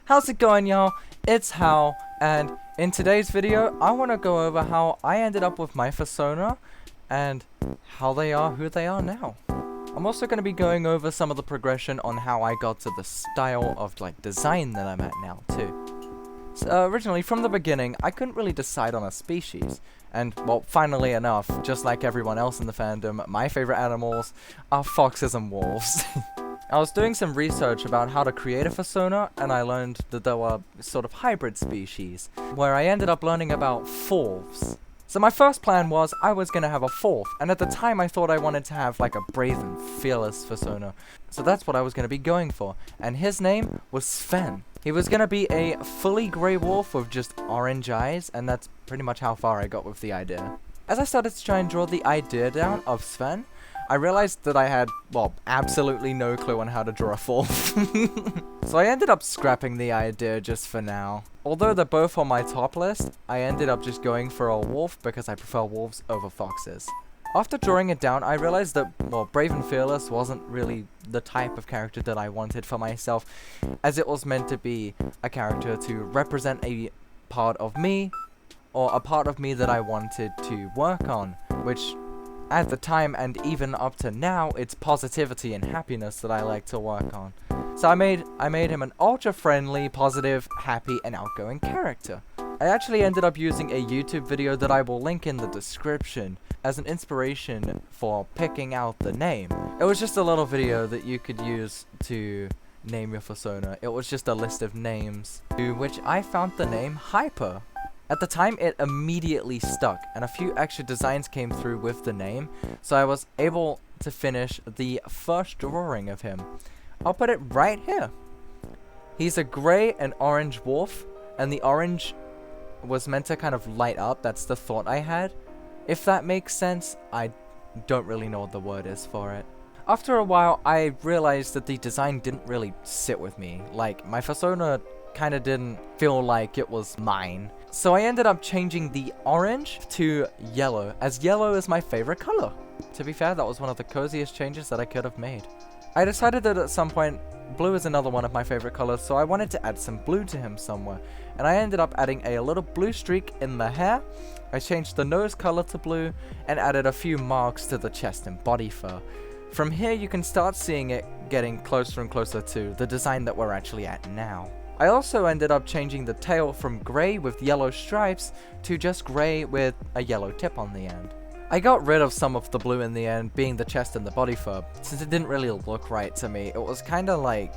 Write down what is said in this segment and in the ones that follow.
How's it going, y'all? It's Hal, and in today's video, I want to go over how I ended up with my Fursona, and how they are who they are now. I'm also going to be going over some of the progression on how I got to the style of, design that I'm at now, too. So, originally, from the beginning, I couldn't really decide on a species, and, well, funnily enough, just like everyone else in the fandom, my favorite animals are foxes and wolves. I was doing some research about how to create a Fursona, and I learned that there were sort of hybrid species, where I ended up learning about fourths. So my first plan was I was going to have a fourth, and at the time I thought I wanted to have like a brave and fearless Fursona. So that's what I was going to be going for, and his name was Sven. He was going to be a fully grey wolf with just orange eyes, and that's pretty much how far I got with the idea. As I started to try and draw the idea down of Sven, I realized that I had, well, absolutely no clue on how to draw a fourth. So I ended up scrapping the idea just for now. Although they're both on my top list, I ended up just going for a wolf because I prefer wolves over foxes. After drawing it down, I realized that, well, Brave and Fearless wasn't really the type of character that I wanted for myself, as it was meant to be a character to represent a part of me, or a part of me that I wanted to work on, which at the time, and even up to now, it's positivity and happiness that I like to work on. So I made him an ultra-friendly, positive, happy, and outgoing character. I actually ended up using a YouTube video that I will link in the description as an inspiration for picking out the name. It was just a little video that you could use to name your Fursona. It was just a list of names, to which I found the name Hyper. At the time, it immediately stuck, and a few extra designs came through with the name, so I was able to finish the first drawing of him. I'll put it right here. He's a grey and orange wolf, and the orange was meant to kind of light up. That's the thought I had. If that makes sense, I don't really know what the word is for it. After a while, I realized that the design didn't really sit with me. Like, my Fursona kind of didn't feel like it was mine. So I ended up changing the orange to yellow, as yellow is my favorite color. To be fair, that was one of the coziest changes that I could have made. I decided that at some point, blue is another one of my favorite colors, so I wanted to add some blue to him somewhere. And I ended up adding a little blue streak in the hair. I changed the nose color to blue, and added a few marks to the chest and body fur. From here, you can start seeing it getting closer and closer to the design that we're actually at now. I also ended up changing the tail from grey with yellow stripes to just grey with a yellow tip on the end. I got rid of some of the blue in the end, being the chest and the body fur, since it didn't really look right to me. It was kind of like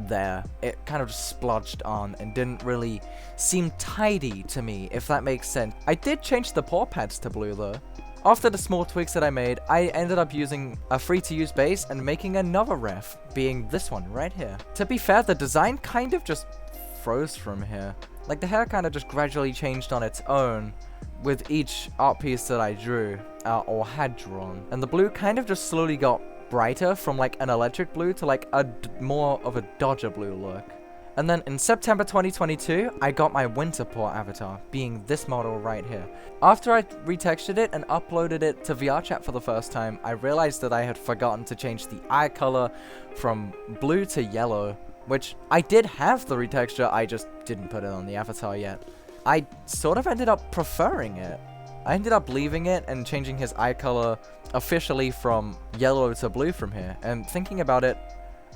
there. It kind of just splodged on and didn't really seem tidy to me, if that makes sense. I did change the paw pads to blue though. After the small tweaks that I made, I ended up using a free-to-use base and making another ref, being this one right here. To be fair, the design kind of just froze from here. Like, the hair kind of just gradually changed on its own with each art piece that I drew, or had drawn. And the blue kind of just slowly got brighter from like an electric blue to like a more of a Dodger blue look. And then in September 2022, I got my winter paw avatar, being this model right here. After I retextured it and uploaded it to VRChat for the first time, I realized that I had forgotten to change the eye color from blue to yellow, which I did have the retexture, I just didn't put it on the avatar yet. I sort of ended up preferring it. I ended up leaving it and changing his eye color officially from yellow to blue from here, and thinking about it,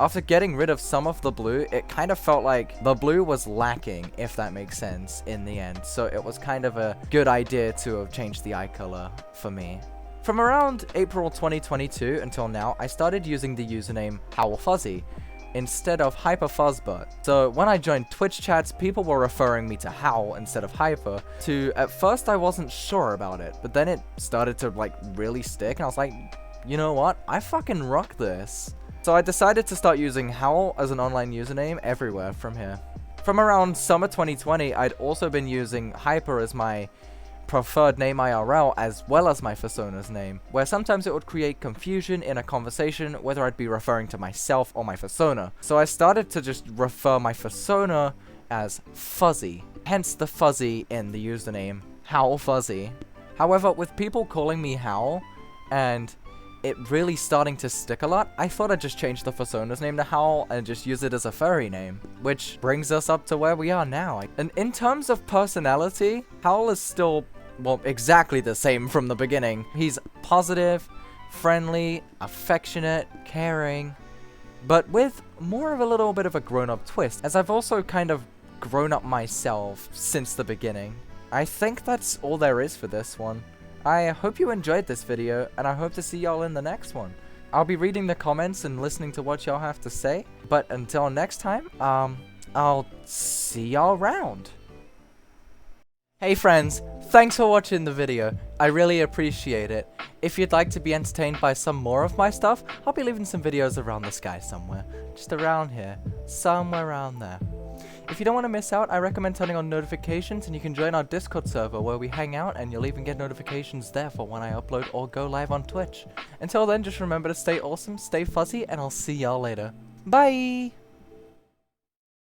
after getting rid of some of the blue, it kind of felt like the blue was lacking, if that makes sense, in the end. So it was kind of a good idea to have changed the eye color for me. From around April 2022 until now, I started using the username howlfuzzy instead of hyperfuzzbutt. So when I joined Twitch chats, people were referring me to Howl instead of Hyper. At first I wasn't sure about it, but then it started to like really stick, and I was like, you know what? I fucking rock this. So I decided to start using Howl as an online username everywhere from here. From around summer 2020, I'd also been using Hyper as my preferred name IRL as well as my Fursona's name, where sometimes it would create confusion in a conversation whether I'd be referring to myself or my Fursona. So I started to just refer my Fursona as Fuzzy, hence the fuzzy in the username, howlfuzzy. However, with people calling me Howl, and it really starting to stick a lot, I thought I'd just change the Fursona's name to Howl and just use it as a furry name, which brings us up to where we are now. And in terms of personality, Howl is still, well, exactly the same from the beginning. He's positive, friendly, affectionate, caring, but with more of a little bit of a grown-up twist, as I've also kind of grown up myself since the beginning. I think that's all there is for this one. I hope you enjoyed this video, and I hope to see y'all in the next one. I'll be reading the comments and listening to what y'all have to say, but until next time, I'll see y'all around. Hey friends, thanks for watching the video. I really appreciate it. If you'd like to be entertained by some more of my stuff, I'll be leaving some videos around the sky somewhere. Just around here. Somewhere around there. If you don't want to miss out, I recommend turning on notifications, and you can join our Discord server where we hang out, and you'll even get notifications there for when I upload or go live on Twitch. Until then, just remember to stay awesome, stay fuzzy, and I'll see y'all later. Bye!